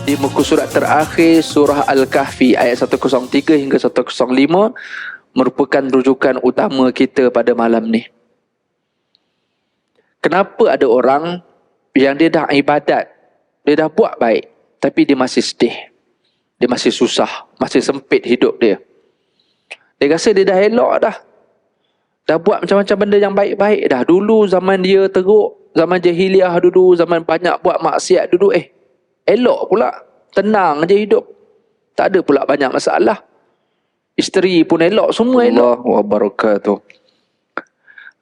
di muka surat terakhir surah Al-Kahfi ayat 103 hingga 105 merupakan rujukan utama kita pada malam ni. Kenapa ada orang yang dia dah ibadat, dia dah buat baik, tapi dia masih sedih, dia masih susah, masih sempit hidup dia. Dia rasa dia dah elok dah buat macam-macam benda yang baik-baik dah. Dulu zaman dia teruk, zaman jahiliah dulu, zaman banyak buat maksiat dulu, elok pula, tenang je hidup, tak ada pula banyak masalah, isteri pun elok, semua elok. Allah wa barakatuh.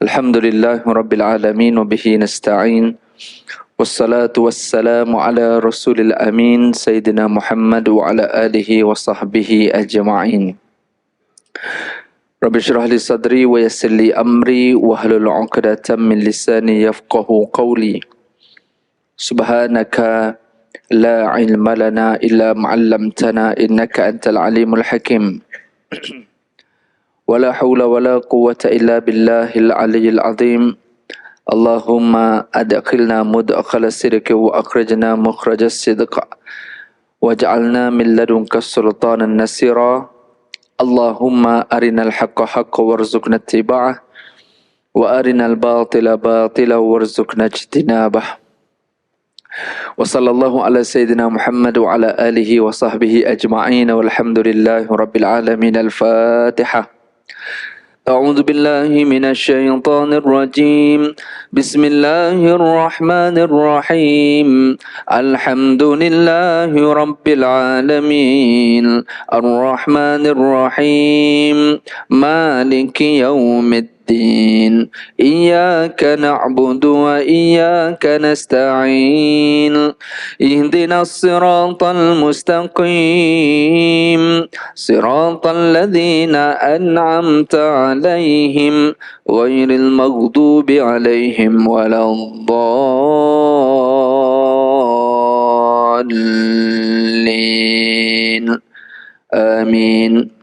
Alhamdulillah rabbil alamin wa bihi nasta'in. Wassalatu wassalamu ala rasulil amin Sayyidina Muhammad wa ala alihi wa sahbihi ajma'in. Rabbi syrah li sadri wa yassir li amri wa hlul 'uqdatam min lisani yafqahu qawli. Subhanaka la ilma lana illa ma'allamtana innaka antal alimul hakim. Wala hawla wala quwwata illa billahil aliyyil azim. Allahumma adkhilna mudkhala sidqi wa akhrijna mukhrajas sidq waj'alna min ladunka sultanan nasira. Allahumma arinal haqqa haqqa warzuqna ittiba'ah wa arinal batila batila warzuqna ijtinabah. Wa sallallahu ala sayyidina Muhammad wa ala alihi wa sahbihi ajma'in walhamdulillahi rabbil alamin. Al-Fatihah. أعوذ بالله من الشيطان الرجيم بسم الله الرحمن الرحيم الحمد لله رب العالمين الرحمن الرحيم مالك يوم الدين إياك نعبد وإياك نستعين اهدنا الصراط المستقيم صراط الذين أنعمت عليهم غير المغضوب عليهم ولا الضالين آمين.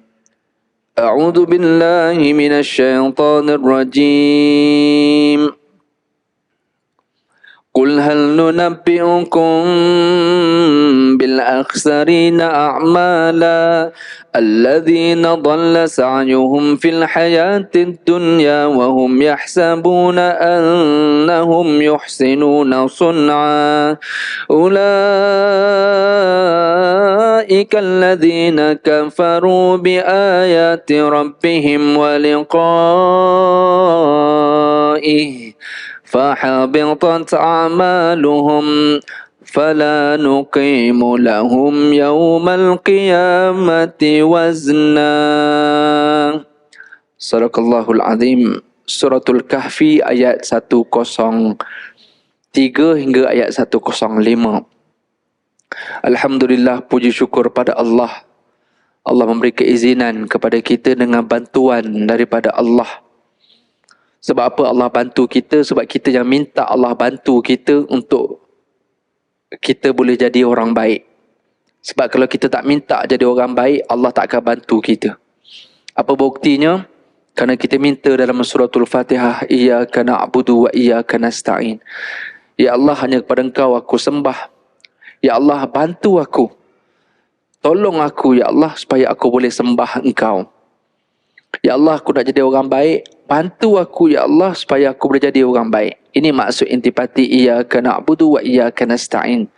أعوذ بالله من الشيطان الرجيم قل هل ننبئكم بالأخسرين أعمالا الذين ضل سعيهم في الحياة الدنيا وهم يحسبون أنهم يحسنون صنعا أولئك الذين كفروا بآيات ربهم ولقائه فحبطت أعمالهم فلا نقيم لهم يوم القيامة وزنا. Sadaqallahul Azim. Suratul Kahfi ayat 103 hingga ayat 105. Alhamdulillah, puji syukur pada Allah. Allah memberi keizinan kepada kita dengan bantuan daripada Allah. Sebab apa Allah bantu kita? Sebab kita yang minta Allah bantu kita untuk kita boleh jadi orang baik. Sebab kalau kita tak minta jadi orang baik, Allah tak akan bantu kita. Apa buktinya? Kerana kita minta dalam suratul Fatihah, Iyyaka na'budu wa iyyaka nasta'in. Ya Allah, hanya kepada Engkau aku sembah. Ya Allah, bantu aku. Tolong aku, Ya Allah, supaya aku boleh sembah Engkau. Ya Allah, aku nak jadi orang baik, bantu aku ya Allah supaya aku boleh jadi orang baik. Ini maksud intipati Iyyaka na'budu wa iyyaka nasta'in.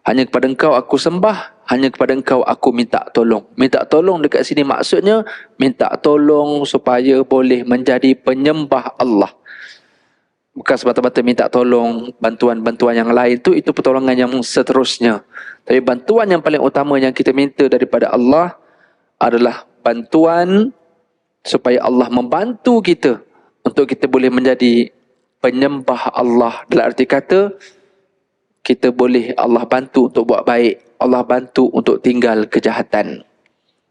Hanya kepada Engkau aku sembah, hanya kepada Engkau aku minta tolong. Minta tolong dekat sini maksudnya minta tolong supaya boleh menjadi penyembah Allah. Bukan semata-mata minta tolong bantuan-bantuan yang lain tu, itu pertolongan yang seterusnya. Tapi bantuan yang paling utama yang kita minta daripada Allah adalah bantuan supaya Allah membantu kita untuk kita boleh menjadi penyembah Allah. Dalam arti kata, kita boleh Allah bantu untuk buat baik, Allah bantu untuk tinggal kejahatan.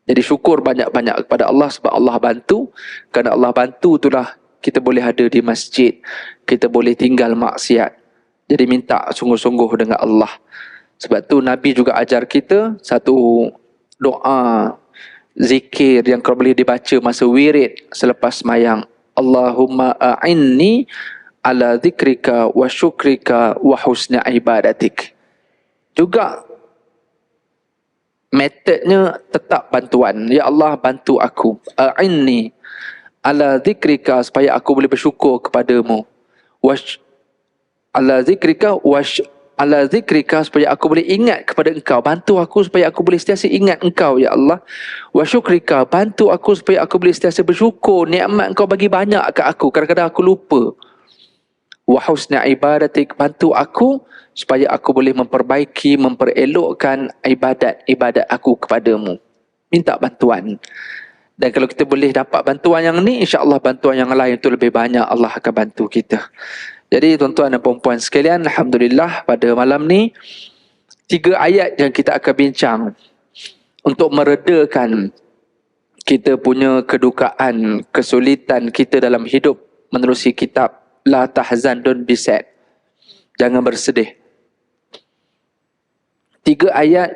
Jadi syukur banyak-banyak kepada Allah sebab Allah bantu. Kerana Allah bantu itulah kita boleh ada di masjid, kita boleh tinggal maksiat. Jadi minta sungguh-sungguh dengan Allah. Sebab tu Nabi juga ajar kita satu doa, zikir yang kalau boleh dibaca masa wirid selepas sembahyang. Allahumma a'inni ala zikrika wa syukrika wa husna ibadatik. Juga Metodnya tetap bantuan. Ya Allah, bantu aku. A'inni ala zikrika, supaya aku boleh bersyukur kepadamu. Wash ala zikrika ala zikrika, supaya aku boleh ingat kepada engkau. Bantu aku supaya aku boleh sentiasa ingat engkau, ya Allah. Wa syukrika, bantu aku supaya aku boleh sentiasa bersyukur nikmat engkau bagi banyak ke aku. Kadang-kadang aku lupa. Wa husna ibadatik, bantu aku supaya aku boleh memperbaiki, memperelokkan ibadat aku kepadamu. Minta bantuan. Dan kalau kita boleh dapat bantuan yang ni, insya-Allah bantuan yang lain itu lebih banyak Allah akan bantu kita. Jadi tuan-tuan dan puan-puan sekalian, alhamdulillah pada malam ni 3 ayat yang kita akan bincang untuk meredakan kita punya kedukaan, kesulitan kita dalam hidup menerusi kitab La tahzan, don't be sad. Jangan bersedih. 3 ayat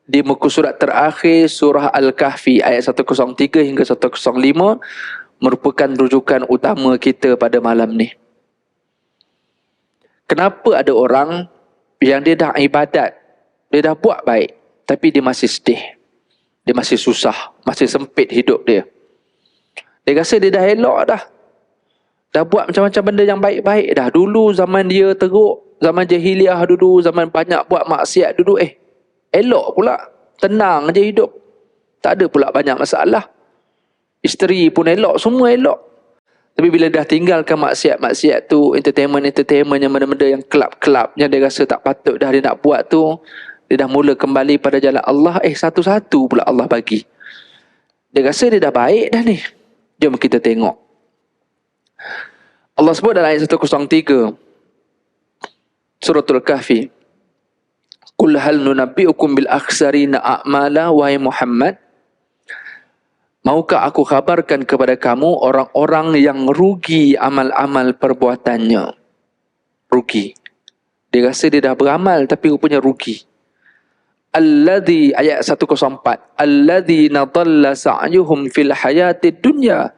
di muka surat terakhir surah Al-Kahfi ayat 103 hingga 105 merupakan rujukan utama kita pada malam ni. Kenapa ada orang yang dia dah ibadat, dia dah buat baik, tapi dia masih sedih, dia masih susah, masih sempit hidup dia. Dia rasa dia dah elok dah buat macam-macam benda yang baik-baik dah. Dulu zaman dia teruk, zaman jahiliah dulu, zaman banyak buat maksiat dulu, elok pula, tenang je hidup, tak ada pula banyak masalah, isteri pun elok, semua elok. Tapi bila dah tinggalkan maksiat-maksiat tu, entertainment yang benda-benda yang kelab-kelab yang dia rasa tak patut dah dia nak buat tu, dia dah mula kembali pada jalan Allah, satu-satu pula Allah bagi. Dia rasa dia dah baik dah ni. Jom kita tengok. Allah sebut dalam ayat 103 Suratul Kahfi, Qul hal nunabbi'ukum bil akhsarina a'mala, wahai Muhammad, maukah aku khabarkan kepada kamu orang-orang yang rugi amal-amal perbuatannya. Rugi. Dia rasa dia dah beramal tapi rupanya rugi. Alladhi, ayat 104, Alladhina dhalla sa'yuhum fil hayatid dunya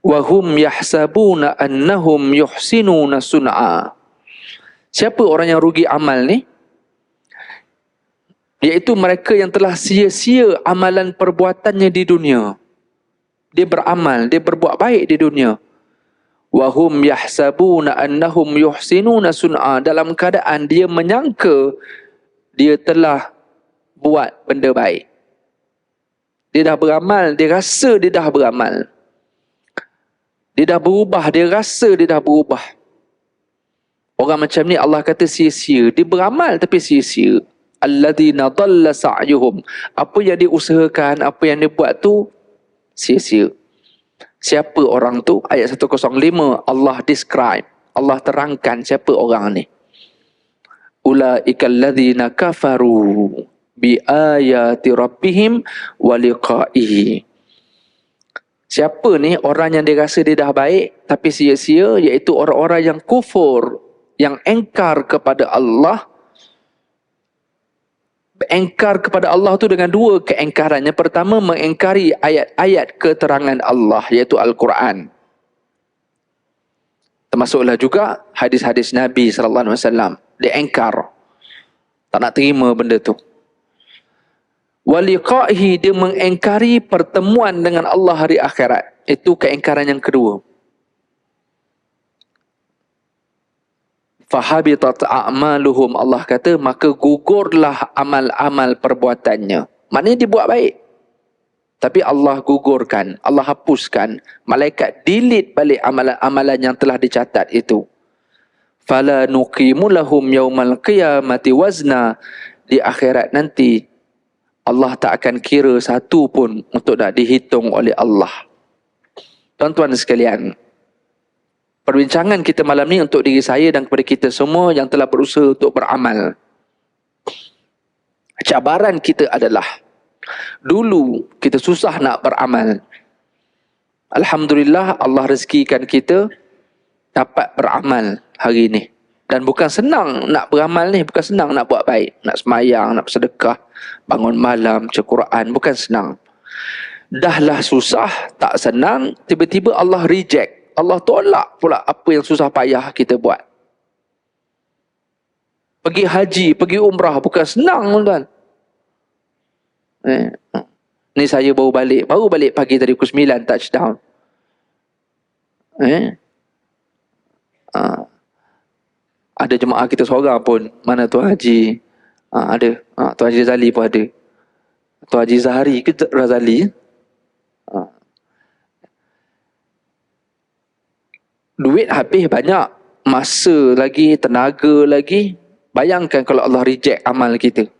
wa hum yahsabuna annahum yuhsinuna sun'a. Siapa orang yang rugi amal ni? Iaitu mereka yang telah sia-sia amalan perbuatannya di dunia. Dia beramal, dia berbuat baik di dunia. Wa hum yahsabuna annahum yuhsinuna sun'a, dalam keadaan dia menyangka dia telah buat benda baik. Dia dah beramal, dia rasa dia dah beramal. Dia dah berubah, dia rasa dia dah berubah. Orang macam ni Allah kata sia-sia. Dia beramal tapi sia-sia. Alladzina dhalla sa'yuhum. Apa yang dia usahakan, apa yang dia buat tu sia-sia. Siapa orang tu? Ayat 105 Allah describe, Allah terangkan siapa orang ni. Ulaikal ladzina kafaru bi ayati rabbihim wa liqa'ihi. Siapa ni orang yang dia rasa dia dah baik tapi sia-sia? Iaitu orang-orang yang kufur, yang engkar kepada Allah. Engkar kepada Allah tu dengan 2 keengkaran. Yang pertama, mengengkari ayat-ayat keterangan Allah, iaitu Al-Quran. Termasuklah juga hadis-hadis Nabi SAW. Dia engkar, tak nak terima benda tu. Waliqa'ihi, dia mengengkari pertemuan dengan Allah hari akhirat. Itu keengkaran yang kedua. Fahabitat a'maluhum, Allah kata maka gugurlah amal-amal perbuatannya. Maknanya dia buat baik, tapi Allah gugurkan, Allah hapuskan. Malaikat delete balik amalan-amalan yang telah dicatat itu. Fala nuqimu lahum yaumal qiyamati wazna. Di akhirat nanti Allah tak akan kira satu pun untuk nak dihitung oleh Allah. Tuan-tuan sekalian, perbincangan kita malam ni untuk diri saya dan kepada kita semua yang telah berusaha untuk beramal. Cabaran kita adalah, dulu kita susah nak beramal. Alhamdulillah Allah rezekikan kita dapat beramal hari ni. Dan bukan senang nak beramal ni, bukan senang nak buat baik, nak semayang, nak bersedekah, bangun malam, baca Quran, bukan senang. Dahlah susah, tak senang, tiba-tiba Allah reject. Allah tolak pula apa yang susah payah kita buat. Pergi haji, pergi umrah, bukan senang tuan. Ni saya baru balik pagi tadi pukul 9 touchdown. Ada jemaah kita seorang pun, mana Tuan Haji, ada, Tuan Haji Razali pun ada, Tuan Haji Zahari ke Razali. Duit habis banyak, masa lagi, tenaga lagi. Bayangkan kalau Allah reject amal kita.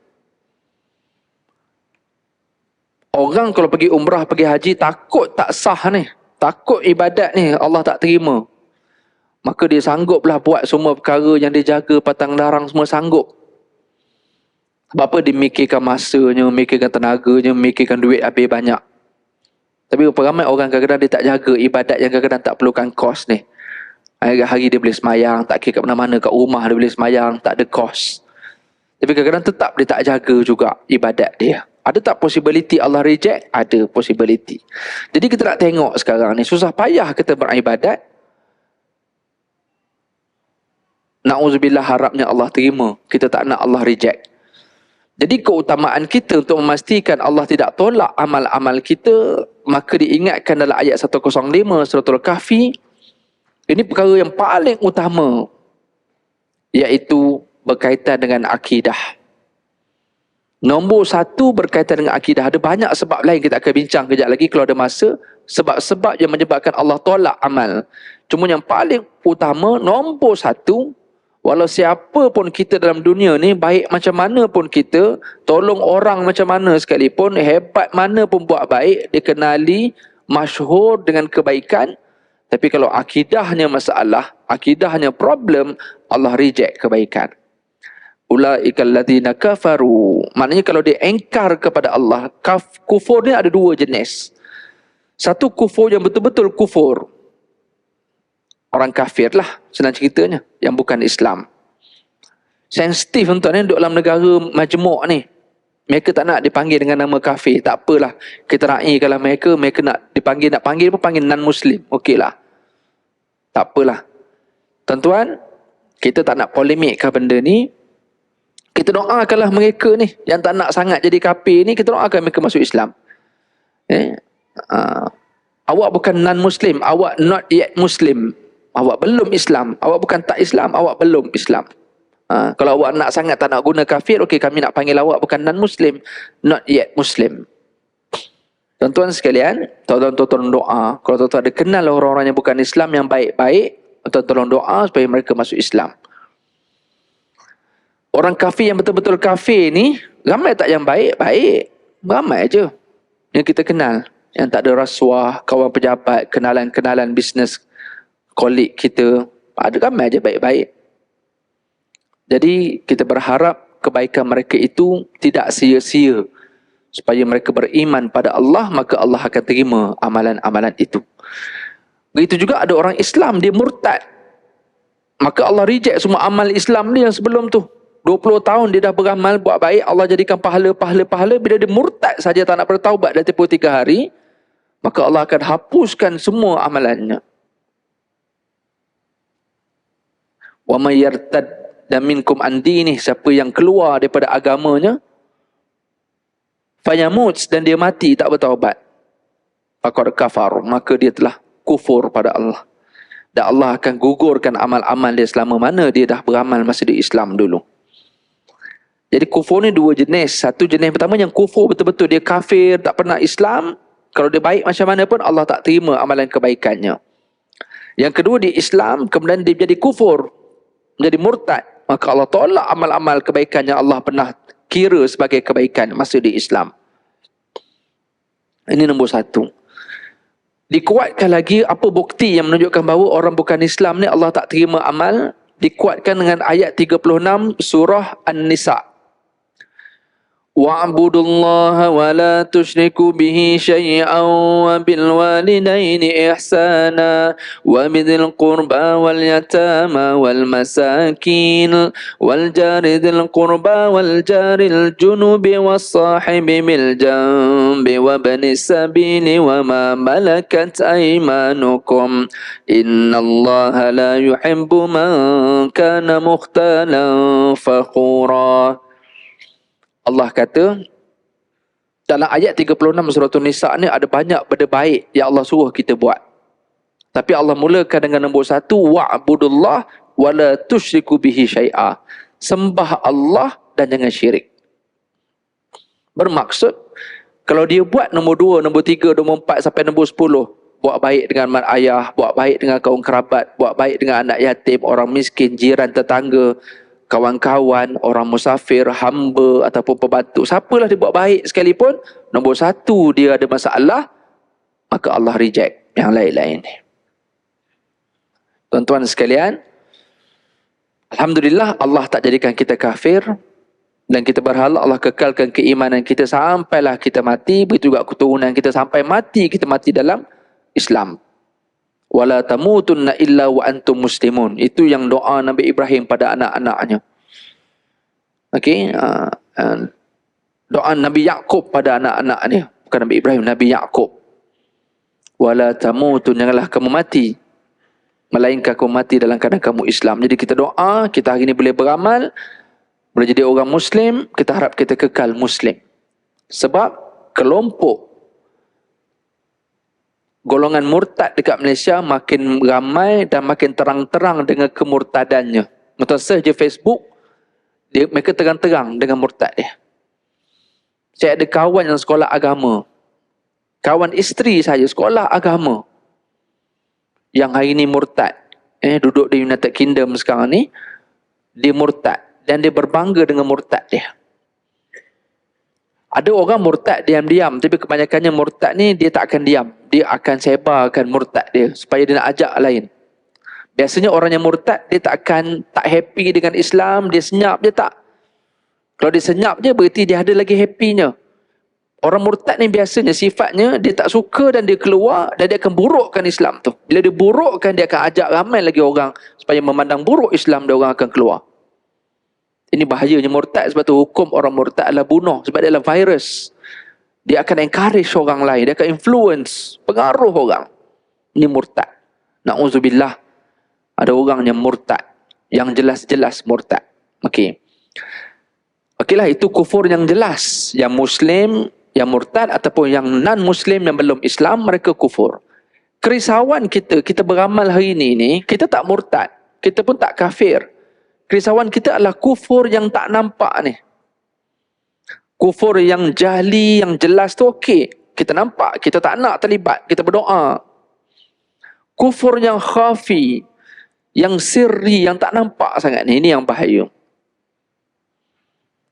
Orang kalau pergi umrah, pergi haji, takut tak sah ni, takut ibadat ni Allah tak terima, maka dia sangguplah buat semua perkara yang dia jaga, patang larang semua sanggup. Sebab apa? Dia mikirkan masanya, mikirkan tenaganya, mikirkan duit habis banyak. Tapi ramai orang kadang-kadang dia tak jaga ibadat yang kadang-kadang tak perlukan kos ni. Hari-hari dia boleh semayang, tak kira kat mana-mana, kat rumah dia boleh semayang, tak ada kos. Tapi kadang-kadang tetap dia tak jaga juga ibadat dia. Ada tak possibility Allah reject? Ada possibility. Jadi kita nak tengok sekarang ni, susah payah kita beribadat. Na'udzubillah, harapnya Allah terima. Kita tak nak Allah reject. Jadi keutamaan kita untuk memastikan Allah tidak tolak amal-amal kita, maka diingatkan dalam ayat 105 Suratul Kahfi. Ini perkara yang paling utama, iaitu berkaitan dengan akidah. Nombor satu berkaitan dengan akidah. Ada banyak sebab lain kita akan bincang kejap lagi kalau ada masa. Sebab-sebab yang menyebabkan Allah tolak amal. Cuma yang paling utama, nombor satu, walau siapa pun kita dalam dunia ni, baik macam mana pun kita, tolong orang macam mana sekalipun, hebat mana pun buat baik, dikenali, masyhur dengan kebaikan, tapi kalau akidahnya masalah, akidahnya problem, Allah reject kebaikan. Ulaikal ladzina kafaru. Maknanya kalau dia engkar kepada Allah, kufur ni ada dua jenis. Satu kufur yang betul-betul kufur, orang kafir lah senang ceritanya, yang bukan Islam. Sensitif tuan ni, duduk dalam negara majmuk ni, mereka tak nak dipanggil dengan nama kafir. Tak apalah, kita raikanlah mereka. Mereka nak dipanggil, nak panggil pun panggil non-Muslim, okey lah, tak apalah. Tuan-tuan, kita tak nak polemikkan benda ni. Kita doakanlah mereka ni yang tak nak sangat jadi kafir ni, kita doakan mereka masuk Islam. Awak bukan non-Muslim, awak not yet Muslim. Awak belum Islam. Awak bukan tak Islam, awak belum Islam. Kalau awak nak sangat tak nak guna kafir, okey, kami nak panggil awak bukan non-Muslim, not yet Muslim. Tuan-tuan sekalian, tolong doa. Kalau tuan-tuan ada kenal orang-orang yang bukan Islam yang baik-baik, tuan tolong doa supaya mereka masuk Islam. Orang kafir yang betul-betul kafir ni, ramai tak yang baik-baik? Ramai je yang kita kenal, yang tak ada rasuah, kawan pejabat, kenalan-kenalan bisnes, kolik kita, ada ramai je baik-baik. Jadi kita berharap kebaikan mereka itu tidak sia-sia, supaya mereka beriman pada Allah, maka Allah akan terima amalan-amalan itu. Begitu juga ada orang Islam, dia murtad, maka Allah reject semua amal Islam dia yang sebelum tu. 20 tahun dia dah beramal buat baik, Allah jadikan pahala. Bila dia murtad saja, tak nak bertaubat dah tempoh 3 hari, maka Allah akan hapuskan semua amalannya. Wa may yartadda minkum an dinih, siapa yang keluar daripada agamanya, fayamut, dan dia mati tak bertaubat, faqad kafar, maka dia telah kufur pada Allah. Dan Allah akan gugurkan amal-amal dia selama mana dia dah beramal masa di Islam dulu. Jadi kufur ni dua jenis. Satu jenis pertama yang kufur betul-betul, dia kafir, tak pernah Islam. Kalau dia baik macam mana pun, Allah tak terima amalan kebaikannya. Yang kedua, dia Islam, kemudian dia jadi kufur, menjadi murtad, maka Allah tolak amal-amal kebaikan yang Allah pernah kira sebagai kebaikan masa di Islam. Ini nombor satu. Dikuatkan lagi, apa bukti yang menunjukkan bahawa orang bukan Islam ni Allah tak terima amal? Dikuatkan dengan ayat 36 surah An-Nisa. Wa'budullaha wa la tusyriku bihi syai'an wa bil walidaini ihsana wa bidhil qurba wal yatama wal masakin wal jari dhil qurba wal jaril junubi was sahibi bil jambi wa bani sabili wa ma malakat aymanukum innallaha la yuhibbu man kana mukhtalan fakhura. Allah kata Dalam ayat 36 surah An-Nisa ni ada banyak benda baik yang Allah suruh kita buat. Tapi Allah mulakan dengan nombor 1, wa'budullah wa la tusyriku bihi syai'a. Sembah Allah dan jangan syirik. Bermaksud, kalau dia buat nombor 2, nombor 3, nombor 4 sampai nombor 10, buat baik dengan mak ayah, buat baik dengan kaum kerabat, buat baik dengan anak yatim, orang miskin, jiran tetangga, kawan-kawan, orang musafir, hamba ataupun pembantu, siapalah dia buat baik sekalipun, nombor 1 dia ada masalah, maka Allah reject yang lain-lain. Tuan-tuan sekalian, alhamdulillah Allah tak jadikan kita kafir, dan kita berhala Allah kekalkan keimanan kita sampailah kita mati, begitu juga keturunan kita sampai mati, kita mati dalam Islam. Wala tamutunna illa wa antum muslimun. Itu yang doa Nabi Ibrahim pada anak-anaknya. Okey, doa Nabi Yaqub pada anak-anaknya, bukan Nabi Ibrahim, Nabi Yaqub. Wala tamutun, janganlah kamu mati melainkan kamu mati dalam keadaan kamu Islam. Jadi kita doa, kita hari ini boleh beramal, boleh jadi orang Muslim, kita harap kita kekal Muslim. Sebab kelompok golongan murtad dekat Malaysia makin ramai dan makin terang-terang dengan kemurtadannya. Tuan search je Facebook, mereka terang-terang dengan murtad dia. Saya ada kawan yang sekolah agama. Kawan isteri saya sekolah agama. Yang hari ni murtad. Duduk di United Kingdom sekarang ni, dia murtad. Dan dia berbangga dengan murtad dia. Ada orang murtad diam-diam, tapi kebanyakannya murtad ni dia tak akan diam. Dia akan sebarkan murtad dia supaya dia nak ajak lain. Biasanya orang yang murtad, dia tak happy dengan Islam, dia senyap je tak. Kalau dia senyap je, berarti dia ada lagi happynya. Orang murtad ni biasanya sifatnya, dia tak suka dan dia keluar dan dia akan burukkan Islam tu. Bila dia burukkan, dia akan ajak ramai lagi orang supaya memandang buruk Islam, dia orang akan keluar. Ini bahayanya murtad. Sebab tu hukum orang murtad adalah bunuh. Sebab dia adalah virus. Dia akan encourage orang lain. Dia akan influence, pengaruh orang. Ini murtad. Na'udzubillah. Ada orang yang murtad. Yang jelas-jelas murtad. Okey. Okeylah, itu kufur yang jelas. Yang Muslim, yang murtad ataupun yang non-Muslim yang belum Islam, mereka kufur. Kerisauan kita beramal hari ini, kita tak murtad. Kita pun tak kafir. Kerisauan kita adalah kufur yang tak nampak ni. Kufur yang jahli, yang jelas tu okey. Kita nampak, kita tak nak terlibat, kita berdoa. Kufur yang khafi, yang sirri, yang tak nampak sangat ni, ini yang bahaya.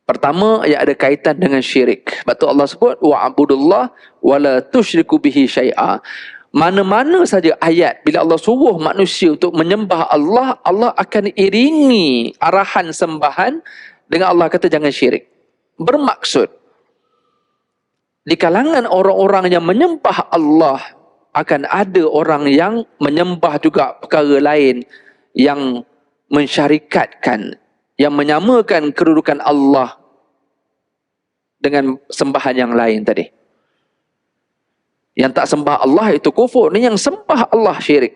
Pertama, ia ada kaitan dengan syirik. Sebab tu Allah sebut, wa'budullah wa la tusyriku bihi syai'a. Mana-mana saja ayat bila Allah suruh manusia untuk menyembah Allah, Allah akan iringi arahan sembahan dengan Allah kata jangan syirik. Bermaksud, di kalangan orang-orang yang menyembah Allah, akan ada orang yang menyembah juga perkara lain yang mensyarikatkan, yang menyamakan kedudukan Allah dengan sembahan yang lain tadi. Yang tak sembah Allah itu kufur. Ni yang sembah Allah syirik.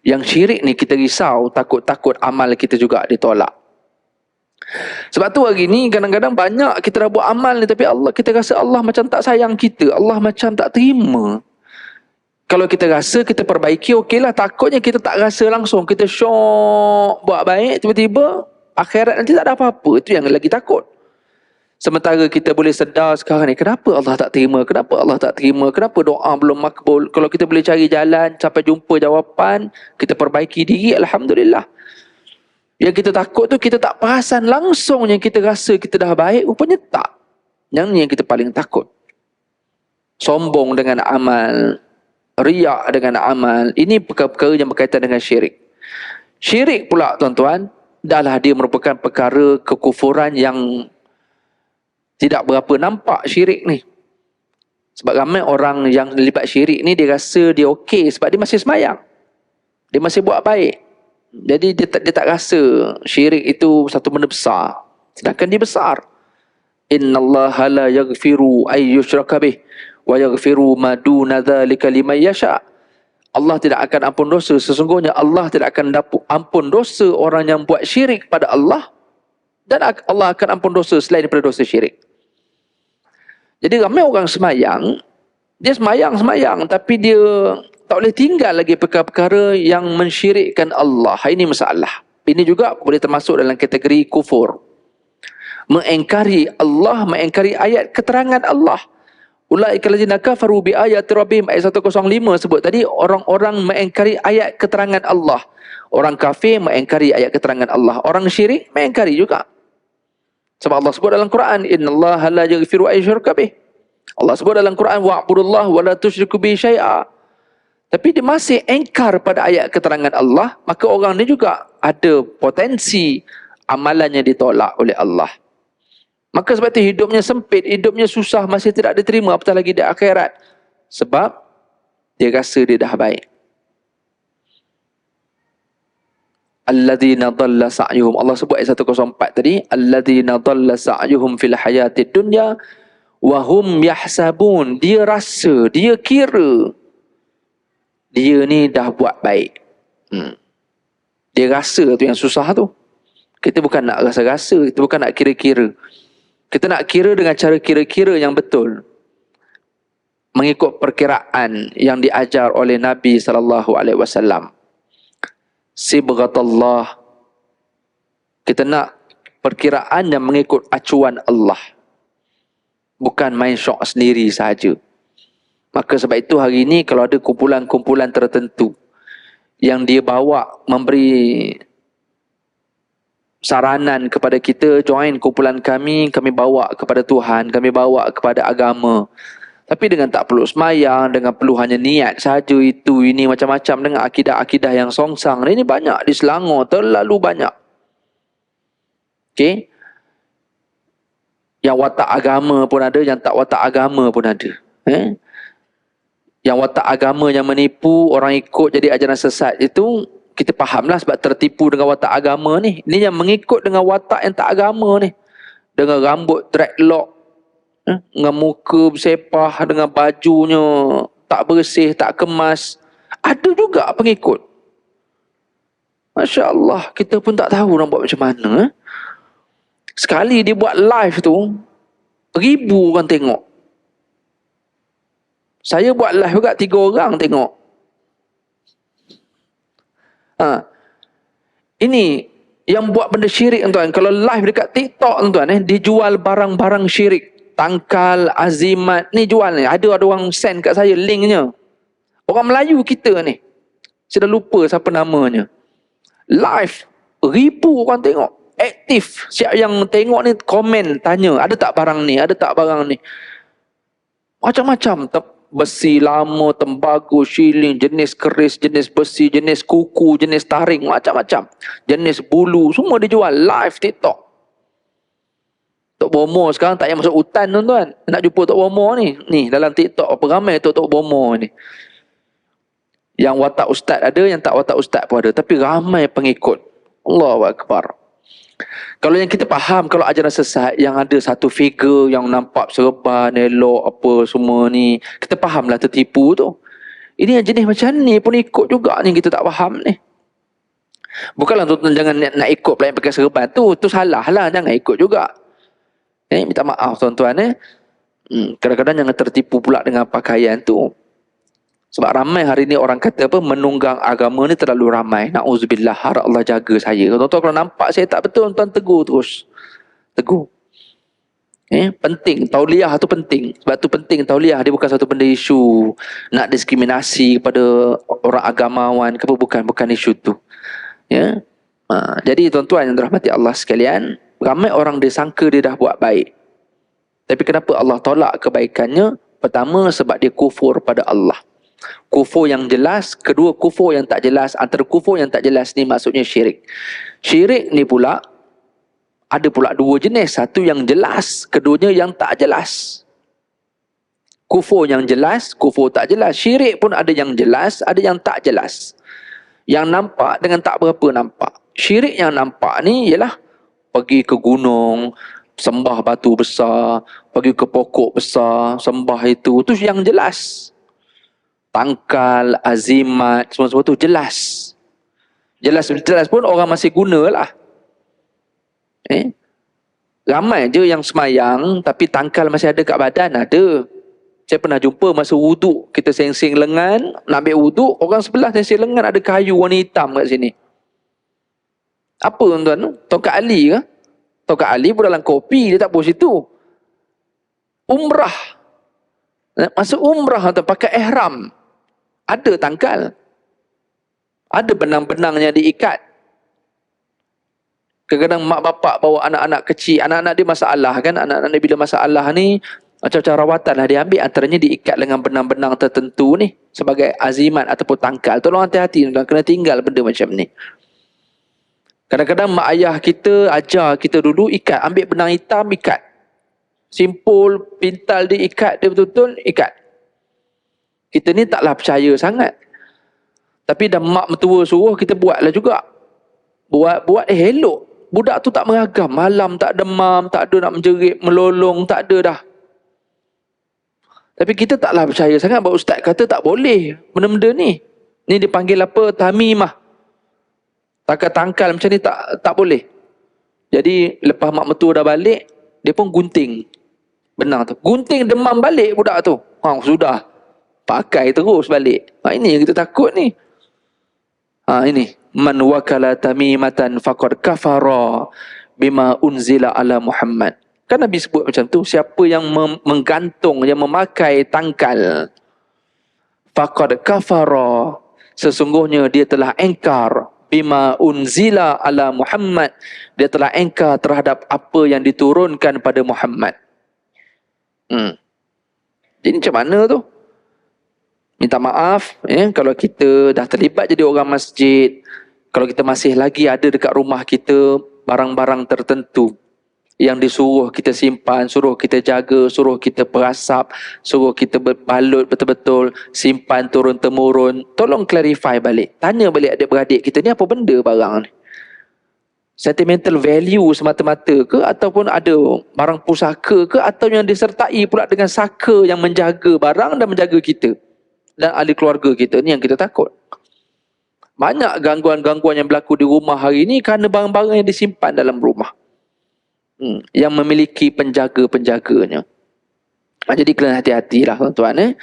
Yang syirik ni kita risau, takut-takut amal kita juga ditolak. Sebab tu hari ni kadang-kadang banyak kita dah buat amal ni, tapi Allah, kita rasa Allah macam tak sayang kita. Allah macam tak terima. Kalau kita rasa kita perbaiki, okeylah. Takutnya kita tak rasa langsung. Kita syok buat baik, tiba-tiba akhirat nanti tak ada apa-apa. Itu yang lagi takut. Sementara kita boleh sedar sekarang ni, kenapa Allah tak terima? Kenapa Allah tak terima? Kenapa doa belum makbul? Kalau kita boleh cari jalan sampai jumpa jawapan, kita perbaiki diri, alhamdulillah. Yang kita takut tu, kita tak perasan langsung yang kita rasa kita dah baik, rupanya tak. Yang ni yang kita paling takut. Sombong dengan amal, riak dengan amal, ini perkara-perkara yang berkaitan dengan syirik. Syirik pula tuan-tuan, dahlah dia merupakan perkara kekufuran yang tidak berapa nampak syirik ni. Sebab ramai orang yang terlibat syirik ni, dia rasa dia okey sebab dia masih semayang. Dia masih buat baik. Jadi dia tak rasa syirik itu satu benda besar. Sedangkan dia besar. Innallaha la yaghfiru ay yushraka bih wa yaghfiru ma duna dzalika liman yasha. Allah tidak akan ampun dosa. Sesungguhnya Allah tidak akan ampun dosa orang yang buat syirik pada Allah, dan Allah akan ampun dosa selain daripada dosa syirik. Jadi ramai orang semayang, dia semayang tapi dia tak boleh tinggal lagi perkara-perkara yang mensyirikkan Allah. Ini masalah. Ini juga boleh termasuk dalam kategori kufur. Mengingkari Allah, mengingkari ayat keterangan Allah. Ulaika allazina kafaru bi ayati rabbihim, ayat 105 sebut tadi, orang-orang mengingkari ayat keterangan Allah. Orang kafir mengingkari ayat keterangan Allah. Orang syirik mengingkari juga. Sebab Allah sebut dalam Quran, innallaha la yaghfiru an yushraka bih. Allah sebut dalam Quran, wa'budullaha wa la tusyriku bihi syai'a. Tapi dia masih engkar pada ayat keterangan Allah, maka orang ni juga ada potensi amalannya ditolak oleh Allah. Maka sebab itu hidupnya sempit, hidupnya susah, masih tidak diterima, apatah lagi di akhirat. Sebab dia rasa dia dah baik. Alladzina dhalla sa'yuhum, Allah sebut ayat 104 tadi, alladzina dhalla sa'yuhum fil hayatid dunya wa hum yahsabun, dia rasa, dia kira dia ni dah buat baik. Dia rasa tu yang susah tu. Kita bukan nak rasa-rasa, kita bukan nak kira-kira. Kita nak kira dengan cara kira-kira yang betul. Mengikut perkiraan yang diajar oleh Nabi SAW. Sibghatullah. Kita nak perkiraan yang mengikut acuan Allah. Bukan main syok sendiri sahaja. Maka sebab itu hari ini kalau ada kumpulan-kumpulan tertentu yang dia bawa memberi saranan kepada kita, join kumpulan kami bawa kepada Tuhan, kami bawa kepada agama. Tapi dengan tak perlu semayang, dengan perlu hanya niat saja itu, ini macam-macam, dengan akidah-akidah yang songsang. Ini banyak di Selangor, terlalu banyak. Okey? Yang watak agama pun ada, yang tak watak agama pun ada. Yang watak agama yang menipu orang ikut jadi ajaran sesat itu, kita fahamlah sebab tertipu dengan watak agama ni. Ini yang mengikut dengan watak yang tak agama ni. Dengan rambut dreadlock, dengan muka bersepah, dengan bajunya tak bersih, tak kemas. Ada juga pengikut. Masya Allah, kita pun tak tahu nak buat macam mana. Sekali dia buat live tu, 1,000 orang tengok. Saya buat live juga 3 orang tengok. Ini yang buat benda syirik tuan. Kalau live dekat TikTok tuan, dia jual barang-barang syirik. Tangkal, azimat, ni jual ni. Ada orang send kat saya linknya. Orang Melayu kita ni. Saya dah lupa siapa namanya. Live, 1,000 orang tengok. Aktif. Siap yang tengok ni komen, tanya, ada tak barang ni, ada tak barang ni. Macam-macam. Besi lama, tembaga, shilling, jenis keris, jenis besi, jenis kuku, jenis taring, macam-macam. Jenis bulu, semua dijual live TikTok. Tok Bomo sekarang tak payah masuk hutan tuan-tuan. Nak jumpa Tok Bomo ni. Ni dalam TikTok apa ramai Tok Bomo ni. Yang watak ustaz ada, yang tak watak ustaz pun ada. Tapi ramai pengikut. Allahu Akbar. Kalau yang kita faham, kalau ajaran sesat yang ada satu figure yang nampak serban, elok, apa semua ni, kita fahamlah tertipu tu. Ini yang jenis macam ni pun ikut juga ni, kita tak faham ni. Bukanlah tuan-tuan jangan nak ikut pula yang pakai serban tu salah lah, jangan ikut juga. Minta maaf tuan-tuan. Kadang-kadang jangan tertipu pula dengan pakaian tu. Sebab ramai hari ni orang kata apa, menunggang agama ni terlalu ramai. Na'udzubillah, harap Allah jaga saya. Tuan-tuan kalau nampak saya tak betul, tuan tegur terus. Tegur. Penting, tauliah tu penting. Sebab tu penting tauliah, dia bukan satu benda isu nak diskriminasi kepada orang agamawan ke apa, bukan isu tu. Jadi tuan-tuan yang dirahmati Allah sekalian, ramai orang dia sangka dia dah buat baik. Tapi kenapa Allah tolak kebaikannya? Pertama, sebab dia kufur pada Allah. Kufur yang jelas. Kedua, kufur yang tak jelas. Antara kufur yang tak jelas ni maksudnya syirik. Syirik ni pula ada pula 2 jenis. Satu yang jelas, keduanya yang tak jelas. Kufur yang jelas, kufur tak jelas. Syirik pun ada yang jelas, ada yang tak jelas. Yang nampak dengan tak berapa nampak. Syirik yang nampak ni ialah pergi ke gunung, sembah batu besar, pergi ke pokok besar, sembah itu yang jelas. Tangkal, azimat, semua-semua tu jelas. Jelas pun orang masih guna lah. Ramai je yang semayang tapi tangkal masih ada kat badan, ada. Saya pernah jumpa masa wuduk, kita seng-seng lengan, nak ambil wuduk, orang sebelah seng-seng lengan ada kayu warna hitam kat sini. Apa tuan-tuan? Tongkat Ali ke? Tongkat Ali pun dalam kopi, dia tak pun situ. Umrah. Masuk umrah atau pakai ihram. Ada tangkal. Ada benang-benangnya diikat. Kadang-kadang mak bapak bawa anak-anak kecil, anak-anak dia masalah kan, anak-anak dia bila masalah ni, macam-macam rawatan lah dia ambil, antaranya diikat dengan benang-benang tertentu ni, sebagai azimat ataupun tangkal. Tolong hati-hati, kena tinggal benda macam ni. Kadang-kadang mak ayah kita ajar kita dulu ikat, ambil benang hitam ikat. Simpul, pintal dia ikat, dia betul-betul ikat. Kita ni taklah percaya sangat. Tapi dah mak mentua suruh, kita buatlah juga. Buat elok. Budak tu tak meragam. Malam tak demam, tak ada nak menjerit, melolong, tak ada dah. Tapi kita taklah percaya sangat bahawa ustaz kata tak boleh benda-benda ni. Ni dipanggil apa? Tamimah. Takat tangkal macam ni tak boleh. Jadi lepas mak mentua dah balik, dia pun gunting benang tu. Gunting demam balik budak tu. Sudah. Pakai terus balik. Ini yang kita takut ni. Ini. Man wakala tamimatan faqad kafara bima unzila ala Muhammad. Kan Nabi sebut macam tu. Siapa yang menggantung, yang memakai tangkal, faqad kafara, sesungguhnya dia telah engkar bima unzila ala Muhammad. Dia telah engkar terhadap apa yang diturunkan pada Muhammad. Jadi macam mana tu? Minta maaf kalau kita dah terlibat jadi orang masjid, kalau kita masih lagi ada dekat rumah kita barang-barang tertentu yang disuruh kita simpan, suruh kita jaga, suruh kita perasap, suruh kita berbalut betul-betul, simpan turun-temurun. Tolong clarify balik. Tanya balik adik-beradik kita ni apa benda barang ni. Sentimental value semata-mata ke, ataupun ada barang pusaka ke, atau yang disertai pula dengan saka yang menjaga barang dan menjaga kita dan ahli keluarga kita. Ni yang kita takut. Banyak gangguan-gangguan yang berlaku di rumah hari ni kerana barang-barang yang disimpan dalam rumah, yang memiliki penjaga-penjaganya. Jadi kena hati-hatilah tuan-tuan.